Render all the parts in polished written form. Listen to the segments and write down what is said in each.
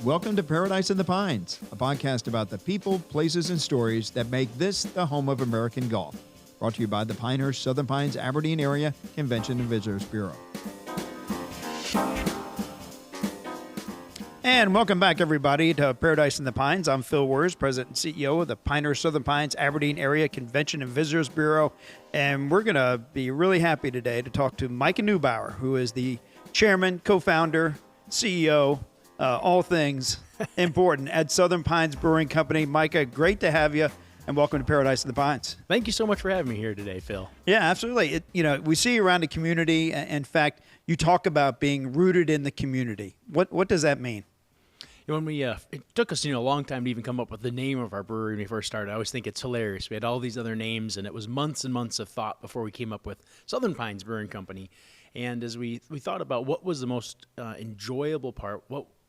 Welcome to Paradise in the Pines, a podcast about the people, places, and stories that make this the home of American golf. Brought to you by the Pinehurst Southern Pines Aberdeen Area Convention and Visitors Bureau. And welcome back, everybody, to Paradise in the Pines. I'm Phil Wers, President and CEO of the Pinehurst Southern Pines Aberdeen Area Convention and Visitors Bureau. And we're going to be really happy today to talk to Micah Niebauer, who is the chairman, co-founder, CEO, all things important at Southern Pines Brewing Company. Micah, great to have you, and welcome to Paradise in the Pines. Thank you so much for having me here today, Phil. Yeah, absolutely. We see you around the community. In fact, you talk about being rooted in the community. What does that mean? When it took us a long time to even come up with the name of our brewery when we first started. I always think it's hilarious. We had all these other names, and it was months and months of thought before we came up with Southern Pines Brewing Company. And as we thought about what was the most enjoyable part,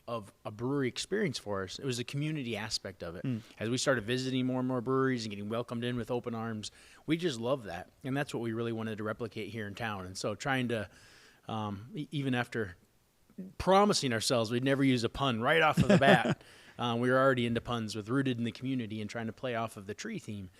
of a brewery experience for us, it was the community aspect of it. As we started visiting more and more breweries and getting welcomed in with open arms, we just love that. And that's what we really wanted to replicate here in town. And so trying to, even after promising ourselves we'd never use a pun right off of the bat, we were already into puns with rooted in the community and trying to play off of the tree theme.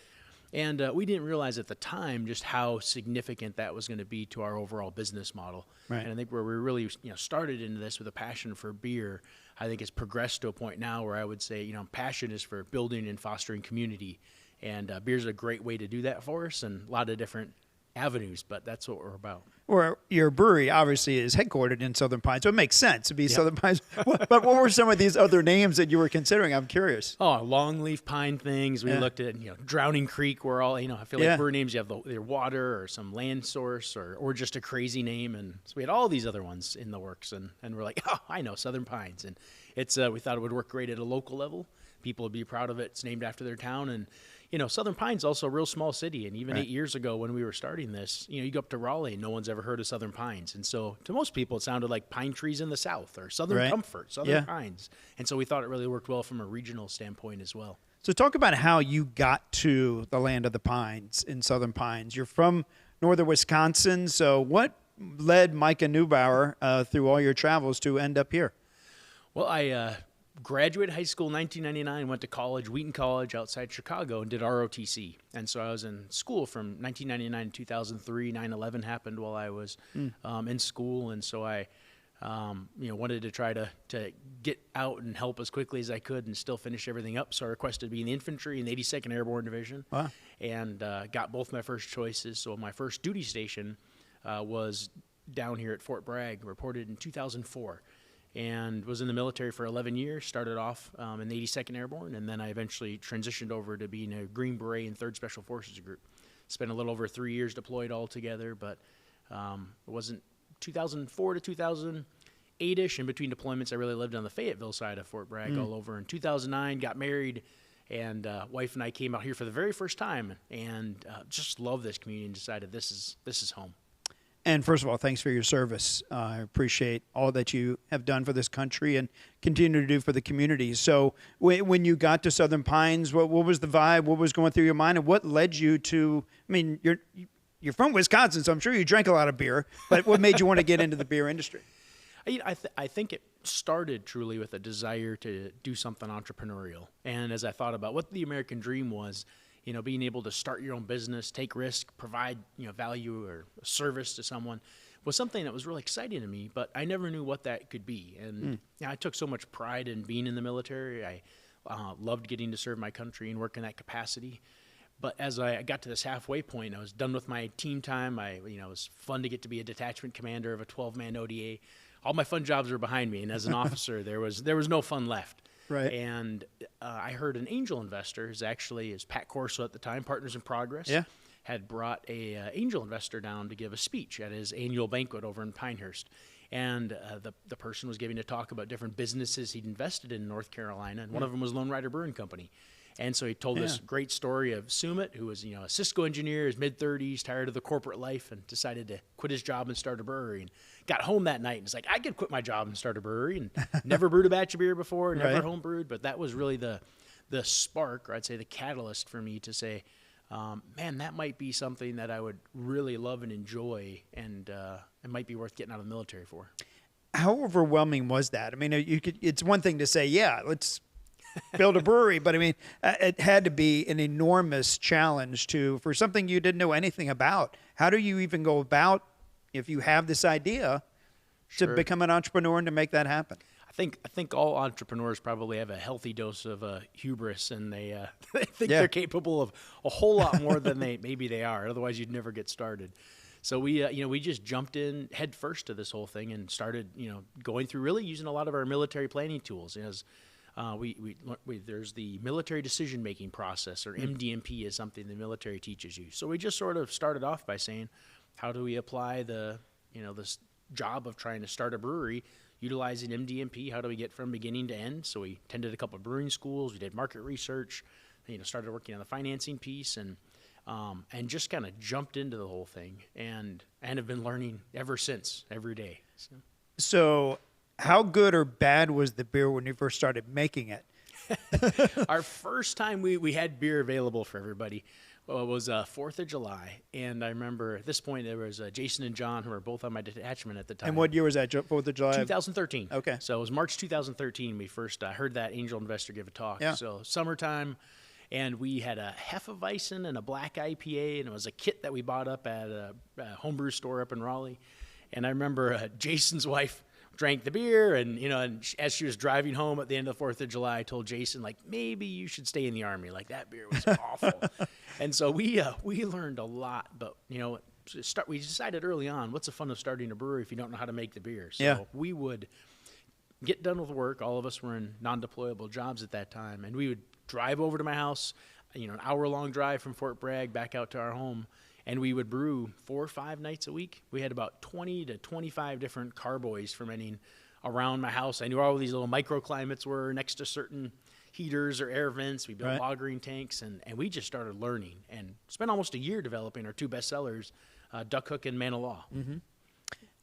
And we didn't realize at the time just how significant that was going to be to our overall business model. Right. And I think where we really started into this with a passion for beer, I think it's progressed to a point now where I would say, passion is for building and fostering community. And beer is a great way to do that for us, and a lot of different avenues, but that's what we're about. Or your brewery obviously is headquartered in Southern Pines, so it makes sense to be Southern Pines. But what were some of these other names that you were considering? I'm curious. Oh, longleaf pine things. We looked at Drowning Creek. Where all I feel like brewery names, you have their water or some land source or just a crazy name, and so we had all these other ones in the works, and we're like, oh, I know, Southern Pines, and it's we thought it would work great at a local level. People would be proud of it. It's named after their town, and Southern Pines also a real small city, and even 8 years ago when we were starting this, you go up to Raleigh, no one's ever heard of Southern Pines, and so to most people it sounded like pine trees in the South or Southern Comfort, Southern Pines, and so we thought it really worked well from a regional standpoint as well. So talk about how you got to the land of the pines in Southern Pines. You're from northern Wisconsin, so what led Micah Niebauer through all your travels to end up here? Well, I graduated high school in 1999, went to college, Wheaton College outside Chicago, and did ROTC. And so I was in school from 1999 to 2003. 9/11 happened while I was in school, and so I wanted to try to get out and help as quickly as I could and still finish everything up. So I requested to be in the infantry in the 82nd Airborne Division. Wow. And got both my first choices. So my first duty station was down here at Fort Bragg, reported in 2004. And was in the military for 11 years, started off in the 82nd Airborne, and then I eventually transitioned over to being a Green Beret in 3rd Special Forces Group. Spent a little over 3 years deployed altogether, but it wasn't 2004 to 2008-ish. In between deployments, I really lived on the Fayetteville side of Fort Bragg all over. In 2009, got married, and wife and I came out here for the very first time, and just love this community and decided this is home. And first of all, thanks for your service. I appreciate all that you have done for this country and continue to do for the community. So when you got to Southern Pines, what was the vibe? What was going through your mind? And what led you to, you're from Wisconsin, so I'm sure you drank a lot of beer, but what made you want to get into the beer industry? I think it started truly with a desire to do something entrepreneurial. And as I thought about what the American dream was, being able to start your own business, take risk, provide, value or service to someone was something that was really exciting to me, but I never knew what that could be. And I took so much pride in being in the military. I loved getting to serve my country and work in that capacity. But as I got to this halfway point, I was done with my team time. It was fun to get to be a detachment commander of a 12-man ODA. All my fun jobs were behind me, and as an officer, there was no fun left. Right. And I heard an angel investor, is Pat Corso at the time, Partners in Progress, had brought a angel investor down to give a speech at his annual banquet over in Pinehurst. And the person was giving a talk about different businesses he'd invested in North Carolina, and one of them was Lone Rider Brewing Company. And so he told this great story of Sumit, who was a Cisco engineer, his mid-30s, tired of the corporate life, and decided to quit his job and start a brewery. And got home that night and was like, I could quit my job and start a brewery. And never brewed a batch of beer before, never home brewed, but that was really the spark, or I'd say the catalyst for me to say, man, that might be something that I would really love and enjoy, and it might be worth getting out of the military for. How overwhelming was that? I mean, it's one thing to say, yeah, let's build a brewery, but I mean, it had to be an enormous challenge for something you didn't know anything about. How do you even go about, if you have this idea, to become an entrepreneur and to make that happen? I think all entrepreneurs probably have a healthy dose of hubris, and they think they're capable of a whole lot more than maybe they are. Otherwise, you'd never get started. So we just jumped in head first to this whole thing and started going through really using a lot of our military planning tools. As there's the military decision making process, or MDMP is something the military teaches you. So we just sort of started off by saying, how do we apply this job of trying to start a brewery utilizing MDMP? How do we get from beginning to end? So we attended a couple of brewing schools. We did market research. Started working on the financing piece, and just kind of jumped into the whole thing, and have been learning ever since, every day. So how good or bad was the beer when you first started making it? Our first time we had beer available for everybody was 4th of July. And I remember at this point there was Jason and John, who were both on my detachment at the time. And what year was that, 4th of July? 2013. Okay. So it was March 2013 we first heard that angel investor give a talk. Yeah. So summertime, and we had a Hefeweizen and a black IPA, and it was a kit that we bought up at a homebrew store up in Raleigh. And I remember Jason's wife drank the beer, and and as she was driving home at the end of the 4th of July, I told Jason, like, maybe you should stay in the Army. Like, that beer was awful. And so we learned a lot, but we decided early on, what's the fun of starting a brewery if you don't know how to make the beer? So we would get done with work. All of us were in non-deployable jobs at that time, and we would drive over to my house, an hour-long drive from Fort Bragg back out to our home. And we would brew 4 or 5 nights a week. We had about 20 to 25 different carboys fermenting around my house. I knew all these little microclimates were next to certain heaters or air vents. We built lagering tanks, and we just started learning and spent almost a year developing our 2 best sellers, Duck Hook and Manalaw. Mm-hmm.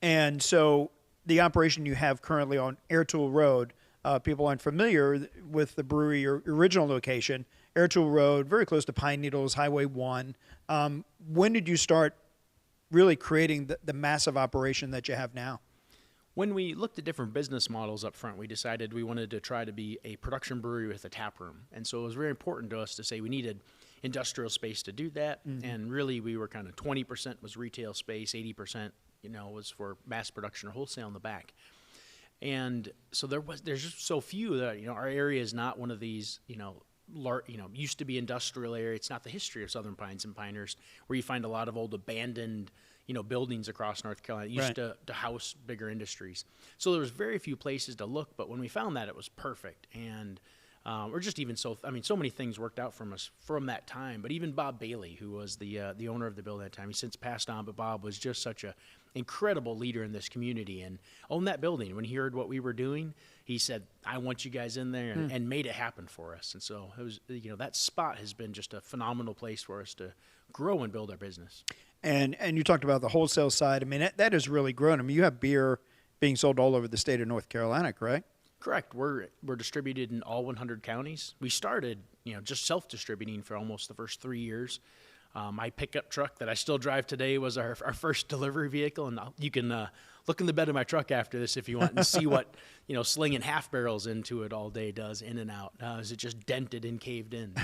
And so the operation you have currently on Air Tool Road, people aren't familiar with the brewery, your original location, Air Tool Road, very close to Pine Needles, Highway 1. When did you start really creating the massive operation that you have now? When we looked at different business models up front, we decided we wanted to try to be a production brewery with a tap room. And so it was very important to us to say we needed industrial space to do that. Mm-hmm. And really we were kind of 20% was retail space, 80% was for mass production or wholesale in the back. And so there's just so few that our area is not one of these used to be industrial area. It's not the history of Southern Pines and Pinehurst, where you find a lot of old abandoned buildings across North Carolina that used to house bigger industries. So there was very few places to look, but when we found that, it was perfect. And we're just even so many things worked out from us from that time. But even Bob Bailey, who was the owner of the building at that time, he's since passed on, but Bob was just such a incredible leader in this community and owned that building. When he heard what we were doing, he said, I want you guys in there, and made it happen for us. And so it was, that spot has been just a phenomenal place for us to grow and build our business. And you talked about the wholesale side. I mean, that has really grown. I mean, you have beer being sold all over the state of North Carolina, correct? Correct. We're distributed in all 100 counties. We started, just self-distributing for almost the first 3 years. My pickup truck that I still drive today was our first delivery vehicle, and you can look in the bed of my truck after this if you want and see what slinging half barrels into it all day does in and out. Is it just dented and caved in?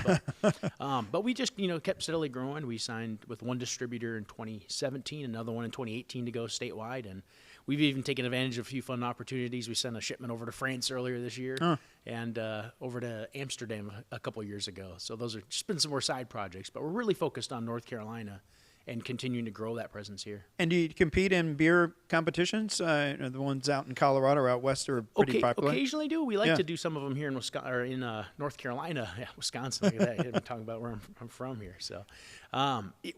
But we just kept steadily growing. We signed with one distributor in 2017, another one in 2018 to go statewide, and we've even taken advantage of a few fun opportunities. We sent a shipment over to France earlier this year, and over to Amsterdam a couple years ago. So those are just been some more side projects, but we're really focused on North Carolina and continuing to grow that presence here. And do you compete in beer competitions? The ones out in Colorado or out west are pretty popular. Occasionally do. We like to do some of them here in Wisconsin or in North Carolina. Yeah, Wisconsin. Look at that. I'm talking about where I'm from here. So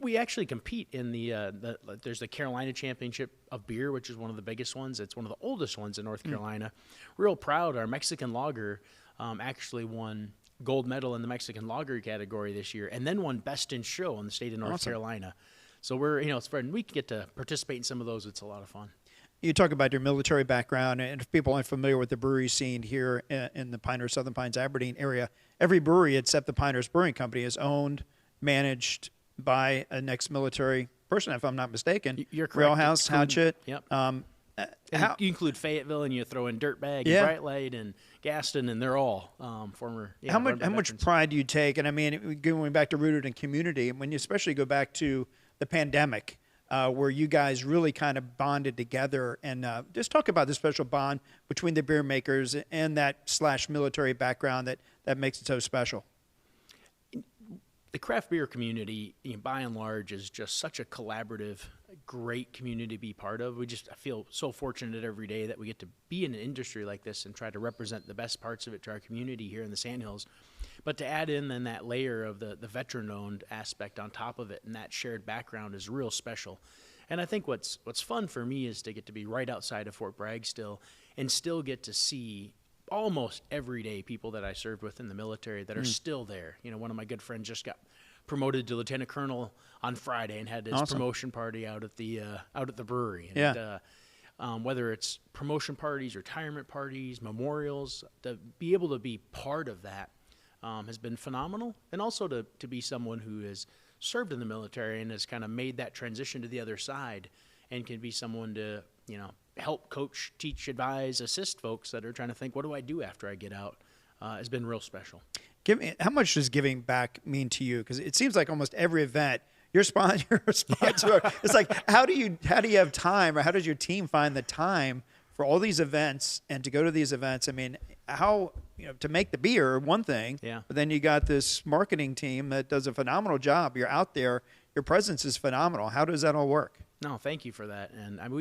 we actually compete in there's the Carolina Championship of Beer, which is one of the biggest ones. It's one of the oldest ones in North Carolina. Real proud. Our Mexican lager actually won gold medal in the Mexican lager category this year, and then won best in show in the state of North Carolina. So we're, it's fun. We can get to participate in some of those. It's a lot of fun. You talk about your military background, and if people aren't familiar with the brewery scene here in the Pinehurst, Southern Pines, Aberdeen area, every brewery except the Pinehurst Brewing Company is owned, managed by an ex-military person, if I'm not mistaken. You're correct. Railhouse, Hatchet. Yep. And How, you include Fayetteville, and you throw in Dirtbag, Yeah. and Bright Light, and Gaston, and they're all former. Yeah, how run by much veterans. pride do you take? And I mean, going back to rooted in community, when you especially go back to the pandemic, where you guys really kind of bonded together, and just talk about the special bond between the beer makers and that / military background that makes it so special. The craft beer community, by and large, is just such a collaborative, great community to be part of. I feel so fortunate every day that we get to be in an industry like this and try to represent the best parts of it to our community here in the Sandhills. But to add in then that layer of the veteran-owned aspect on top of it, and that shared background is real special. And I think what's fun for me is to get to be right outside of Fort Bragg still, and still get to see almost every day people that I served with in the military that are still there. One of my good friends just got promoted to lieutenant colonel on Friday and had his Awesome. promotion party out at the brewery. And, Yeah. whether it's promotion parties, retirement parties, memorials, to be able to be part of that has been phenomenal. And also to be someone who has served in the military and has kind of made that transition to the other side, and can be someone to help coach, teach, advise, assist folks that are trying to think, what do I do after I get out, has been real special. How much does giving back mean to you? Because it seems like almost every event you're a sponsor. It's like, how do you have time, or how does your team find the time for all these events and to go to these events? I mean, how to make the beer, one thing, Yeah. but then you got this marketing team that does a phenomenal job. You're out there, your presence is phenomenal. How does that all work? No, thank you for that. And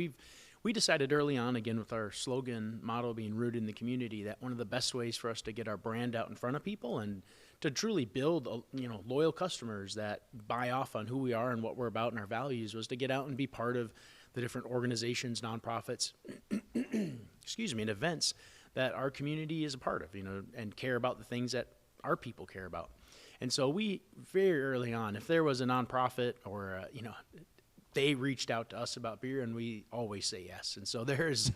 we decided early on, again, with our slogan motto being rooted in the community, that one of the best ways for us to get our brand out in front of people and to truly build loyal customers that buy off on who we are and what we're about and our values was to get out and be part of the different organizations, nonprofits, and events that our community is a part of, and care about the things that our people care about. And so we, very early on, if there was a nonprofit or, they reached out to us about beer, and we always say yes. And so there's,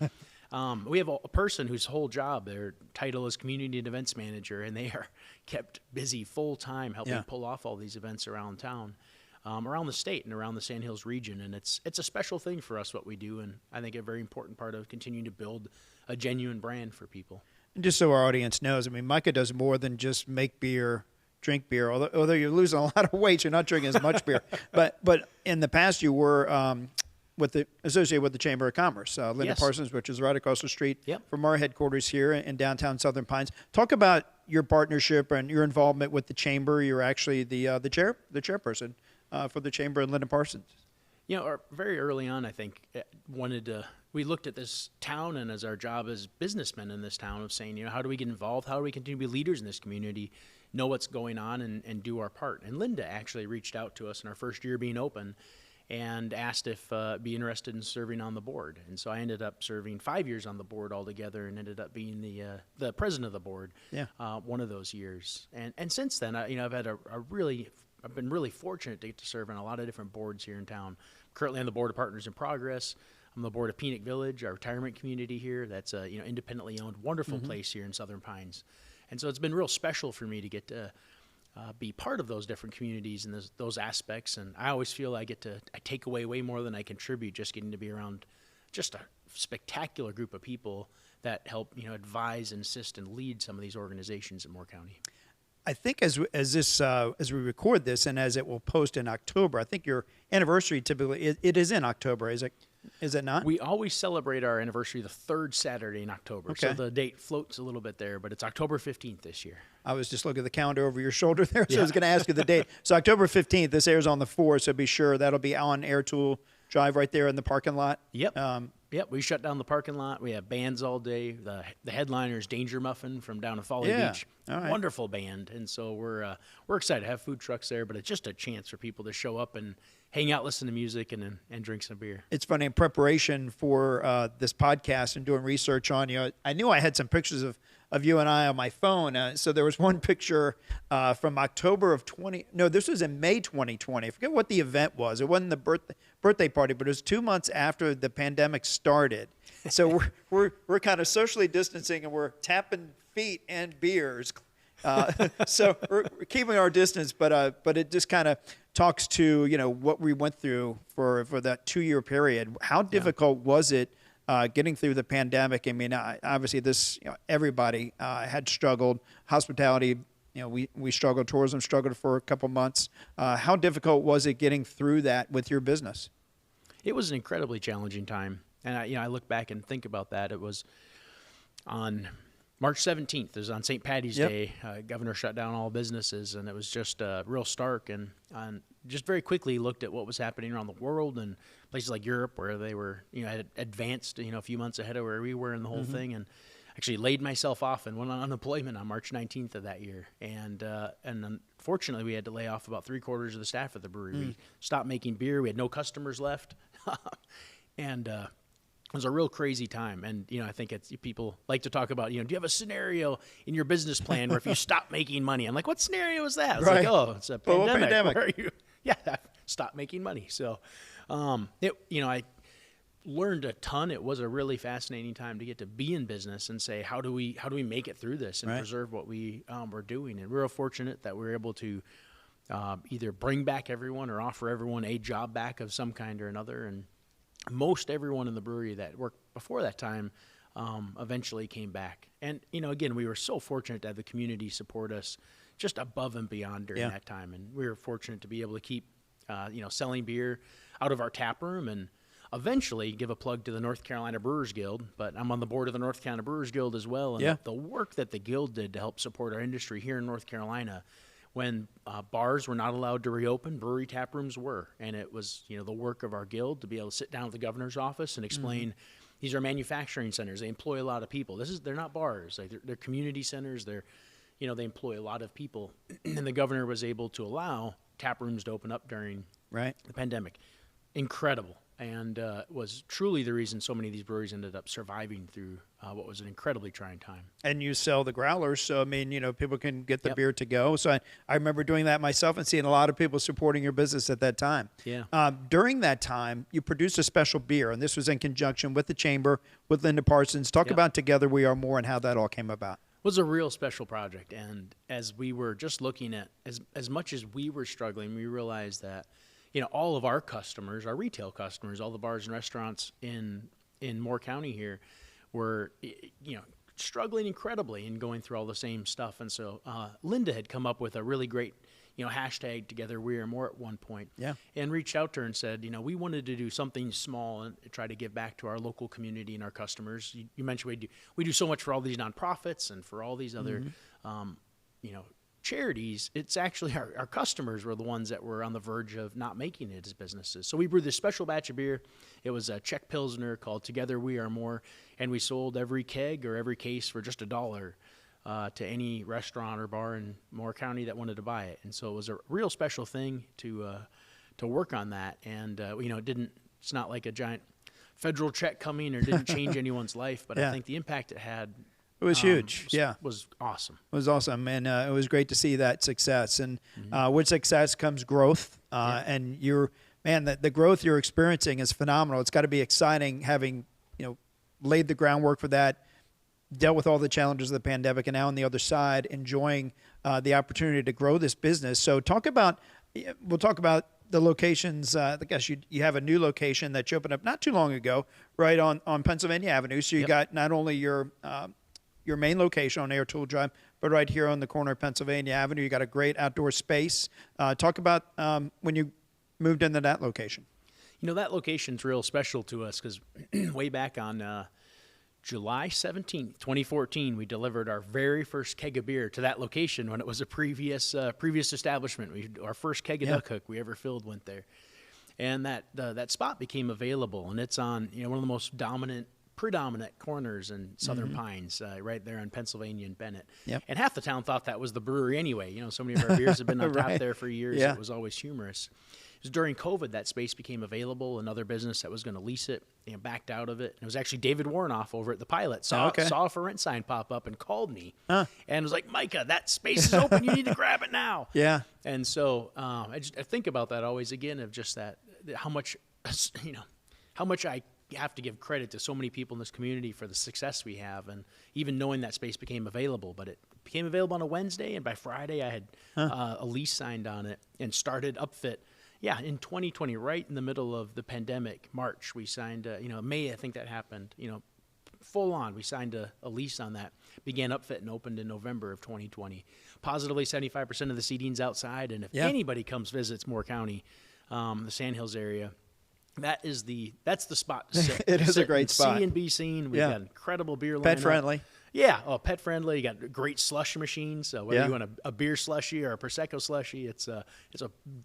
we have a person whose whole job, their title is community and events manager, and they are kept busy full time helping pull off all these events around town, around the state and around the Sandhills region. And it's a special thing for us, what we do. And I think a very important part of continuing to build a genuine brand for people. And just so our audience knows, I mean, Micah does more than just make beer, drink beer. Although you're losing a lot of weight, you're not drinking as much beer. But in the past, you were associated with the Chamber of Commerce, Linda Yes. Parsons, which is right across the street Yep. from our headquarters here in downtown Southern Pines. Talk about your partnership and your involvement with the Chamber. You're actually the chairperson for the Chamber, and Linda Parsons. Very early on, I think, we looked at this town and as our job as businessmen in this town of saying, how do we get involved? How do we continue to be leaders in this community, know what's going on, and do our part? And Linda actually reached out to us in our first year being open and asked if be interested in serving on the board. And so I ended up serving 5 years on the board altogether, and ended up being the president of the board one of those years. And since then, I've had I've been really fortunate to get to serve on a lot of different boards here in town. Currently on the board of Partners in Progress. I'm the board of Peanut Village, our retirement community here. That's a independently owned, wonderful place here in Southern Pines. And so it's been real special for me to get to be part of those different communities and those aspects. And I always feel I take away way more than I contribute, just getting to be around just a spectacular group of people that help advise and assist and lead some of these organizations in Moore County. I think as we record this and as it will post in October, I think your anniversary typically it is in October. Is it not? We always celebrate our anniversary the third Saturday in October. Okay. So the date floats a little bit there, but it's October 15th this year. I was just looking at the calendar over your shoulder there, so I was going to ask you the date. So October 15th, this airs on the 4th, so be sure that'll be on Air Tool Drive right there in the parking lot. Yep. Yep, we shut down the parking lot. We have bands all day. The headliner is Danger Muffin from down in Folly Beach. All right. Wonderful band. And so we're excited to have food trucks there, but it's just a chance for people to show up and hang out, listen to music, and drink some beer. It's funny, in preparation for this podcast and doing research on you, I knew I had some pictures of you and I on my phone. So there was one picture from October of this was in May 2020. I forget what the event was. It wasn't the birthday party, but it was 2 months after the pandemic started. So we're kind of socially distancing, and we're tapping feet and beers. So we're keeping our distance, but it just kind of talks to what we went through for that 2 year period. How difficult was it getting through the pandemic. I mean, obviously this, everybody had struggled. Hospitality, we struggled. Tourism struggled for a couple months. How difficult was it getting through that with your business? It was an incredibly challenging time. And I look back and think about that. It was on March 17th. It was on St. Patty's Day. Governor shut down all businesses, and it was just real stark. And just very quickly looked at what was happening around the world and places like Europe, where they were, had advanced, a few months ahead of where we were in the whole thing, and actually laid myself off and went on unemployment on March 19th of that year. And unfortunately, we had to lay off about 3/4 of the staff at the brewery. We stopped making beer. We had no customers left, and it was a real crazy time. And, I think people like to talk about, do you have a scenario in your business plan where if you stop making money? I'm like, what scenario is that? It's right. like, oh, it's a pandemic. Pandemic. Where you, stop making money. So, I learned a ton. It was a really fascinating time to get to be in business and say, how do we make it through this and preserve what we were doing? And we were fortunate that we were able to either bring back everyone or offer everyone a job back of some kind or another. And most everyone in the brewery that worked before that time eventually came back. And, again, we were so fortunate to have the community support us just above and beyond during that time. And we were fortunate to be able to keep, selling beer out of our tap room, and eventually give a plug to the North Carolina Brewers Guild. But I'm on the board of the North Carolina Brewers Guild as well. And the work that the Guild did to help support our industry here in North Carolina, when bars were not allowed to reopen, brewery tap rooms were. And it was, the work of our guild to be able to sit down with the governor's office and explain, these are manufacturing centers. They employ a lot of people. They're not bars. They're community centers. They employ a lot of people. And the governor was able to allow tap rooms to open up during the pandemic. Incredible. And was truly the reason so many of these breweries ended up surviving through what was an incredibly trying time. And you sell the growlers, so, I mean, people can get the beer to go. So I remember doing that myself and seeing a lot of people supporting your business at that time. Yeah. During that time, you produced a special beer, and this was in conjunction with the Chamber, with Linda Parsons. Talk about Together We Are More and how that all came about. It was a real special project. And as we were just looking at, as much as we were struggling, we realized that all of our customers, our retail customers, all the bars and restaurants in Moore County here were, struggling incredibly and going through all the same stuff. And so Linda had come up with a really great, hashtag Together We Are More at one point. Yeah. And reached out to her and said, we wanted to do something small and try to give back to our local community and our customers. You mentioned we do so much for all these nonprofits and for all these other, charities. It's actually our customers were the ones that were on the verge of not making it as businesses. So we brewed this special batch of beer. It was a Czech Pilsner called Together We Are More, and we sold every keg or every case for just $1 to any restaurant or bar in Moore County that wanted to buy it. And so it was a real special thing to work on that. And it's not like a giant federal check coming or didn't change anyone's life, but I think the impact it had. It was huge. Was awesome. It was awesome, and it was great to see that success. And with success comes growth. And the growth you're experiencing is phenomenal. It's got to be exciting having laid the groundwork for that, dealt with all the challenges of the pandemic, and now on the other side, enjoying the opportunity to grow this business. So we'll talk about the locations. I guess you have a new location that you opened up not too long ago, right on Pennsylvania Avenue. So you got not only your main location on Air Tool Drive, but right here on the corner of Pennsylvania Avenue. You got a great outdoor space. Talk about when you moved into that location. That location's real special to us because way back on July 17th, 2014, we delivered our very first keg of beer to that location when it was a previous establishment. Our first keg of Duck Hook we ever filled went there. And that spot became available, and it's on one of the most predominant corners in Southern Pines, right there on Pennsylvania and Bennett. Yep. And half the town thought that was the brewery anyway. So many of our beers have been on tap there for years. Yeah. It was always humorous. It was during COVID that space became available. Another business that was going to lease it backed out of it. And it was actually David Warnoff over at the Pilot saw a for rent sign pop up and called me and was like, Micah, that space is open. You need to grab it now. Yeah. And so I think about that always again of just that how much I have to give credit to so many people in this community for the success we have, and even knowing that space became available. But it became available on a Wednesday, and by Friday I had a lease signed on it and started upfit, Yeah, in 2020, right in the middle of the pandemic, March, we signed, May, I think that happened, full on. We signed a lease on that, began upfit and opened in November of 2020. Positively 75% of the seating's outside, and if anybody comes visits Moore County, the Sandhills area, that's the spot to sit. It is a great spot. See and be seen. We've got incredible beer lineup. Pet friendly. Yeah, pet friendly. You got great slush machines. So whether you want a beer slushy or a prosecco slushy, it's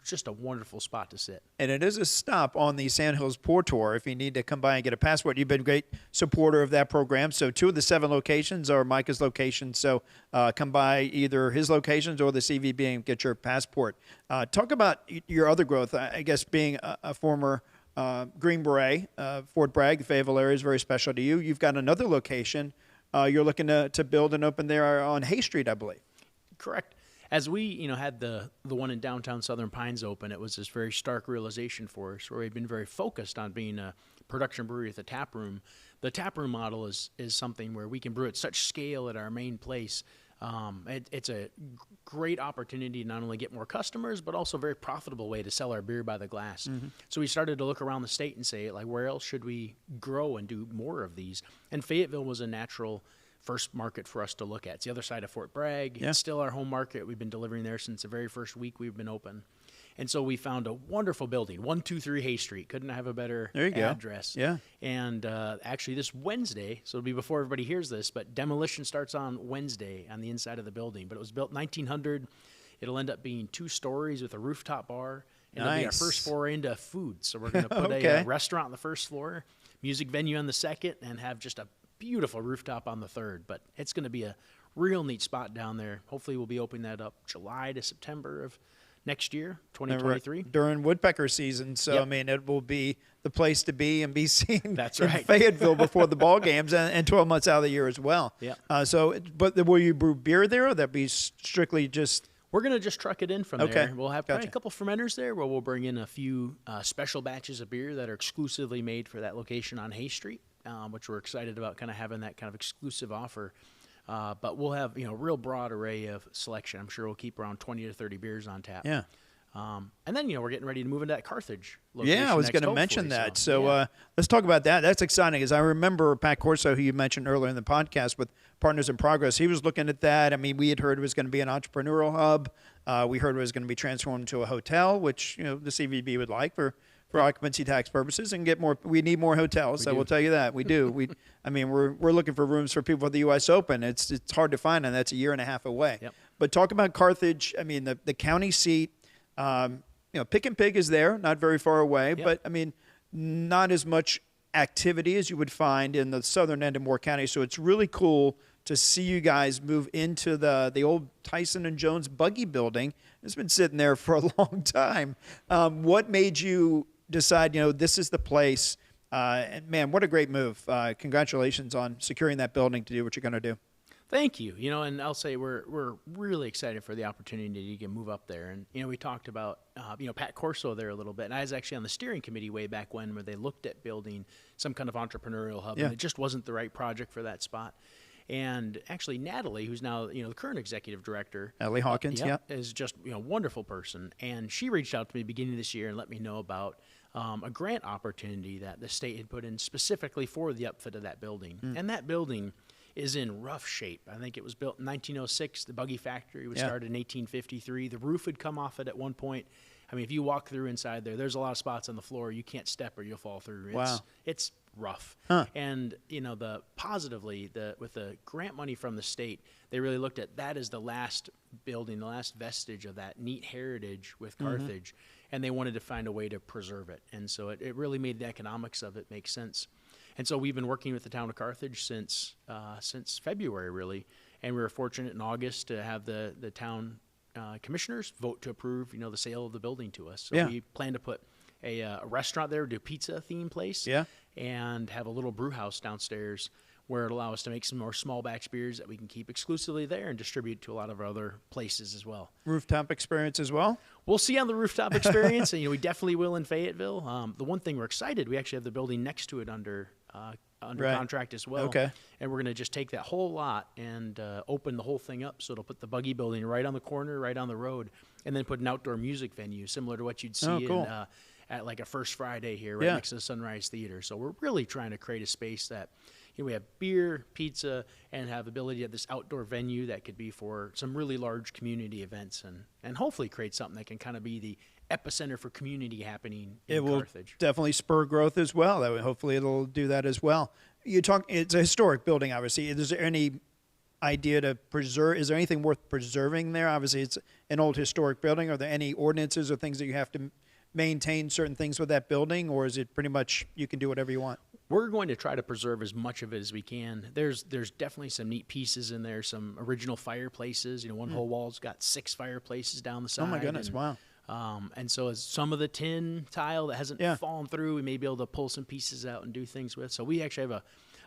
just a wonderful spot to sit. And it is a stop on the Sandhills Pour Tour if you need to come by and get a passport. You've been a great supporter of that program. So 2 of the 7 locations are Micah's locations. So come by either his locations or the CVB and get your passport. Talk about your other growth. I guess being a former Green Beret, Fort Bragg, the Fayetteville area is very special to you. You've got another location. You're looking to build and open there on Hay Street, I believe. Correct. As we, had the one in downtown Southern Pines open, it was this very stark realization for us where we've been very focused on being a production brewery with a tap room. The tap room model is something where we can brew at such scale at our main place. It's a great opportunity to not only get more customers, but also a very profitable way to sell our beer by the glass. Mm-hmm. So we started to look around the state and say, like, where else should we grow and do more of these? And Fayetteville was a natural first market for us to look at. It's the other side of Fort Bragg. Yeah. It's still our home market. We've been delivering there since the very first week we've been open. And so we found a wonderful building, 123 Hay Street. Couldn't have a better address. Yeah. And actually this Wednesday, so it'll be before everybody hears this, but demolition starts on Wednesday on the inside of the building. But it was built 1900. It'll end up being 2 stories with a rooftop bar. And it'll be our first foray into food. So we're going to put a restaurant on the first floor, music venue on the second, and have just a beautiful rooftop on the third. But it's going to be a real neat spot down there. Hopefully we'll be opening that up July to September of next year, 2023. During woodpecker season. So, I mean, it will be the place to be and be seen That's in right. Fayetteville before the ball games and 12 months out of the year as well. Yeah. But will you brew beer there, or that be strictly just... We're going to just truck it in from there. We'll have probably a couple fermenters there where we'll bring in a few special batches of beer that are exclusively made for that location on Hay Street, which we're excited about kind of having that kind of exclusive offer. But we'll have, real broad array of selection. I'm sure we'll keep around 20 to 30 beers on tap. Yeah. And then, we're getting ready to move into that Carthage location. Yeah, I was going to mention that. So let's talk about that. That's exciting, because I remember Pat Corso, who you mentioned earlier in the podcast with Partners in Progress. He was looking at that. I mean, we had heard it was going to be an entrepreneurial hub. We heard it was going to be transformed to a hotel, which, the CVB would like for occupancy tax purposes, and get more. We need more hotels. We'll tell you that we do. We're looking for rooms for people at the U.S. Open. It's hard to find, and that's a year and a half away. Yep. But talk about Carthage. I mean, the county seat. Pick and Pig is there, not very far away, but not as much activity as you would find in the southern end of Moore County. So it's really cool to see you guys move into the old Tyson and Jones buggy building. It's been sitting there for a long time. What made you decide, this is the place? And man, what a great move. Congratulations on securing that building to do what you're going to do. Thank you. And I'll say we're really excited for the opportunity to move up there. And, we talked about, Pat Corso there a little bit. And I was actually on the steering committee way back when, where they looked at building some kind of entrepreneurial hub. Yeah. And it just wasn't the right project for that spot. And actually, Natalie, who's now, the current executive director. Ellie Hawkins, is just, a wonderful person. And she reached out to me beginning of this year and let me know about a grant opportunity that the state had put in specifically for the upfit of that building. And that building is in rough shape. I think it was built in 1906. The buggy factory was started in 1853. The roof had come off it at one point. I mean, if you walk through inside there's a lot of spots on the floor you can't step or you'll fall through. It's rough. Huh. And, with the grant money from the state, they really looked at that as the last building, the last vestige of that neat heritage with Carthage, and they wanted to find a way to preserve it. And so it really made the economics of it make sense. And so we've been working with the town of Carthage since February, really, and we were fortunate in August to have the town commissioners vote to approve, the sale of the building to us. So we plan to put a restaurant there, do a pizza theme place, and have a little brew house downstairs where it'll allow us to make some more small batch beers that we can keep exclusively there and distribute to a lot of our other places as well. Rooftop experience as well? We'll see on the rooftop experience, and we definitely will in Fayetteville. The one thing we're excited, we actually have the building next to it under under Right. contract as well. Okay. And we're going to just take that whole lot and open the whole thing up. So it'll put the buggy building right on the corner, right on the road, and then put an outdoor music venue similar to what you'd see cool. at like a First Friday here, right Yeah. next to the Sunrise Theater. So we're really trying to create a space that, we have beer, pizza, and have the ability to have this outdoor venue that could be for some really large community events and hopefully create something that can kind of be the epicenter for community happening in It will Carthage. definitely spur growth as well. Hopefully it'll do that as well. It's a historic building, obviously. Is there any idea to preserve? Is there anything worth preserving there? Obviously, it's an old historic building. Are there any ordinances or things that you have to maintain certain things with that building, or is it pretty much you can do whatever you want? We're going to try to preserve as much of it as we can. There's definitely some neat pieces in there, some original fireplaces. One whole wall's got 6 fireplaces down the side. Oh my goodness! Wow. And so as some of the tin tile that hasn't fallen through, we may be able to pull some pieces out and do things with. So we actually have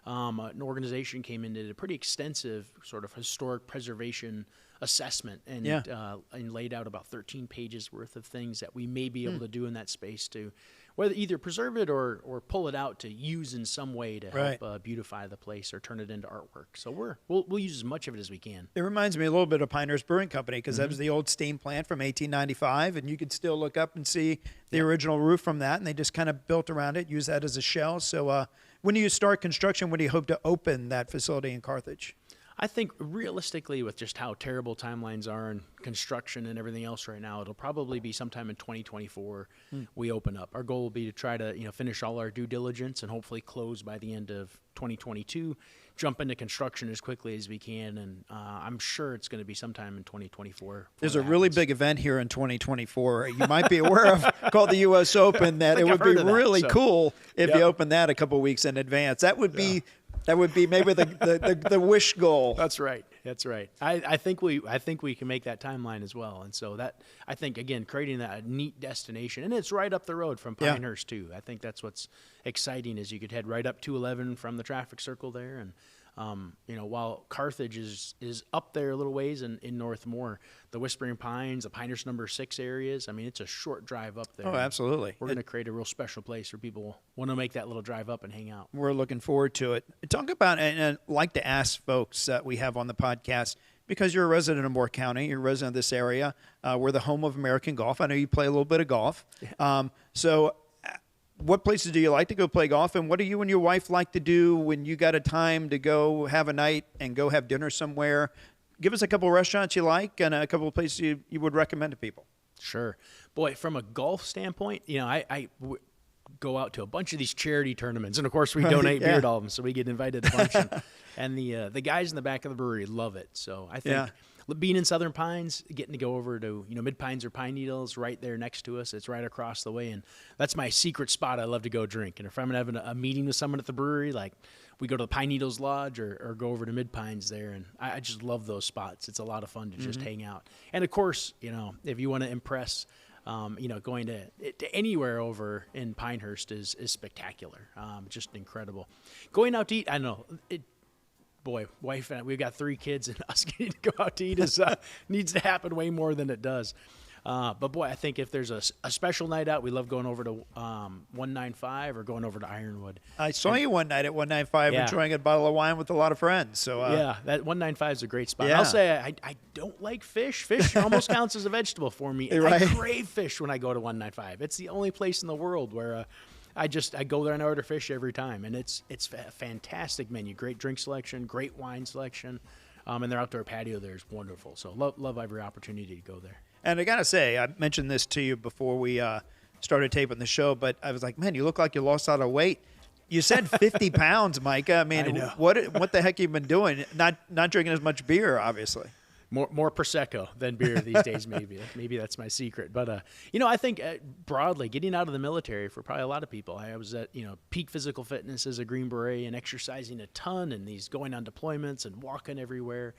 an organization came in and did a pretty extensive sort of historic preservation assessment and laid out about 13 pages worth of things that we may be able to do in that space to whether either preserve it or pull it out to use in some way to help beautify the place or turn it into artwork. So we'll use as much of it as we can. It reminds me a little bit of Pinehurst Brewing Company because that was the old steam plant from 1895, and you could still look up and see the original roof from that, and they just kind of built around it, used that as a shell. So when do you start construction? When do you hope to open that facility in Carthage? I think realistically, with just how terrible timelines are in construction and everything else right now, it'll probably be sometime in 2024 we open up. Our goal will be to try to finish all our due diligence and hopefully close by the end of 2022, jump into construction as quickly as we can, and I'm sure it's going to be sometime in 2024. There's a really big event here in 2024 you might be aware of called the U.S. Open that it would be really cool if you open that a couple weeks in advance. That would be maybe the wish goal. That's right. I think we can make that timeline as well. And so that, I think, again, creating that neat destination, and it's right up the road from Pinehurst too. I think that's what's exciting is you could head right up 211 from the traffic circle there. And, while Carthage is up there a little ways in Northmore, the Whispering Pines, the Pinehurst number 6 areas, I mean, it's a short drive up there. Oh, absolutely. We're going to create a real special place where people want to make that little drive up and hang out. We're looking forward to it. Talk about, and I'd like to ask folks that we have on the podcast, because you're a resident of Moore County, you're a resident of this area, we're the home of American golf. I know you play a little bit of golf. So what places do you like to go play golf, and what do you and your wife like to do when you got a time to go have a night and go have dinner somewhere? Give us a couple of restaurants you like and a couple of places you would recommend to people. Sure. Boy, from a golf standpoint, I go out to a bunch of these charity tournaments, and of course we donate beer to all of them, so we get invited a bunch. And the guys in the back of the brewery love it. So I think being in Southern Pines, getting to go over to Mid Pines or Pine Needles, right there next to us. It's right across the way, and that's my secret spot. I love to go drink. And if I'm having a meeting with someone at the brewery, like we go to the Pine Needles Lodge or go over to Mid Pines there, and I just love those spots. It's a lot of fun to just hang out. And of course, if you want to impress. Going to anywhere over in Pinehurst is spectacular. Just incredible. Going out to eat, I know. Boy, wife and I, we've got 3 kids, and us getting to go out to eat needs to happen way more than it does. But boy, I think if there's a special night out, we love going over to 195 or going over to Ironwood. I saw you one night at 195 enjoying a bottle of wine with a lot of friends. So that 195 is a great spot. I'll say I don't like fish. Fish almost counts as a vegetable for me. Right. I crave fish when I go to 195. It's the only place in the world where I go there and I order fish every time, and it's a fantastic menu. Great drink selection, great wine selection, and their outdoor patio there is wonderful. So love every opportunity to go there. And I got to say, I mentioned this to you before we started taping the show, but I was like, man, you look like you lost a lot of weight. You said 50 pounds, Micah. I mean, what the heck you been doing? Not drinking as much beer, obviously. More Prosecco than beer these days, maybe. Maybe that's my secret. But, I think broadly, getting out of the military for probably a lot of people, I was at, peak physical fitness as a Green Beret and exercising a ton and going on deployments and walking everywhere.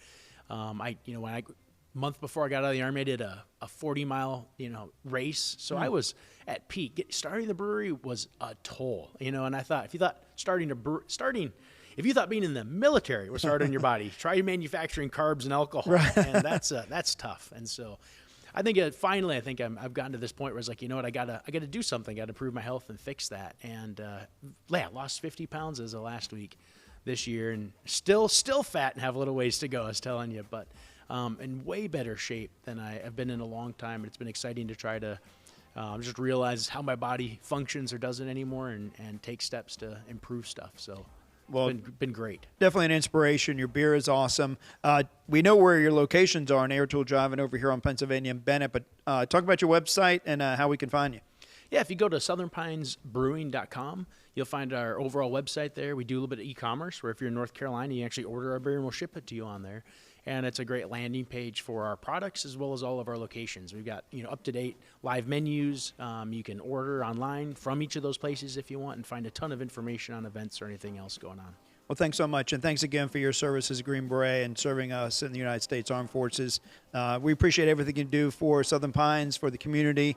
Month before I got out of the Army, I did a 40-mile, race. So I was at peak. Starting the brewery was a toll, and I thought, if you thought being in the military was hard on your body, try manufacturing carbs and alcohol, and that's tough. And so I think finally, I've gotten to this point where it's like, you know what, I gotta do something. Got to improve my health and fix that. And I lost 50 pounds as of last week this year, and still fat and have a little ways to go. I was telling you, but in way better shape than I have been in a long time. And it's been exciting to try to just realize how my body functions or doesn't anymore, and take steps to improve stuff. So. Well, it's been great. Definitely an inspiration. Your beer is awesome. We know where your locations are on Airtool Drive and over here on Pennsylvania and Bennett, but talk about your website and how we can find you. Yeah, if you go to southernpinesbrewing.com, you'll find our overall website there. We do a little bit of e-commerce, where if you're in North Carolina, you actually order our beer and we'll ship it to you on there. And it's a great landing page for our products as well as all of our locations. We've got up-to-date live menus. You can order online from each of those places if you want, and find a ton of information on events or anything else going on. Well, thanks so much, and thanks again for your service as a Green Beret and serving us in the United States Armed Forces. We appreciate everything you do for Southern Pines, for the community,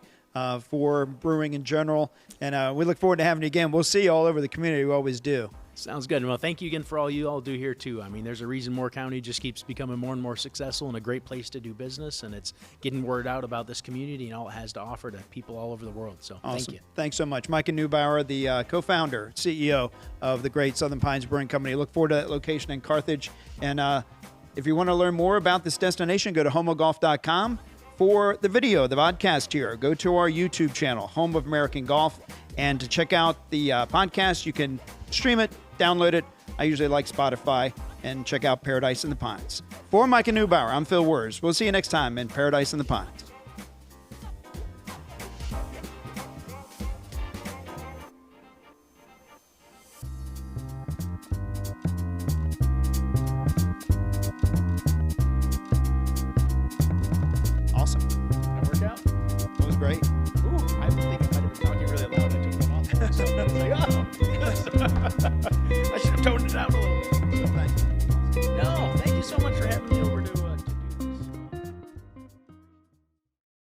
for brewing in general, and we look forward to having you again. We'll see you all over the community. We always do. Sounds good. Well, thank you again for all you all do here, too. I mean, there's a reason Moore County just keeps becoming more and more successful and a great place to do business, and it's getting word out about this community and all it has to offer to people all over the world. So awesome. Thank you. Thanks so much. Micah Niebauer, the co-founder, CEO of the great Southern Pines Brewing Company. Look forward to that location in Carthage. And if you want to learn more about this destination, go to homogolf.com. For the video, the podcast here, go to our YouTube channel, Home of American Golf. And to check out the podcast, you can stream it, download it. I usually like Spotify, and check out Paradise in the Pines. For Micah Niebauer, I'm Phil Wers. We'll see you next time in Paradise in the Pines. Awesome. Did that work out? That was great. Ooh, I think I might have been talking really loud. I took it off. So I was like, oh.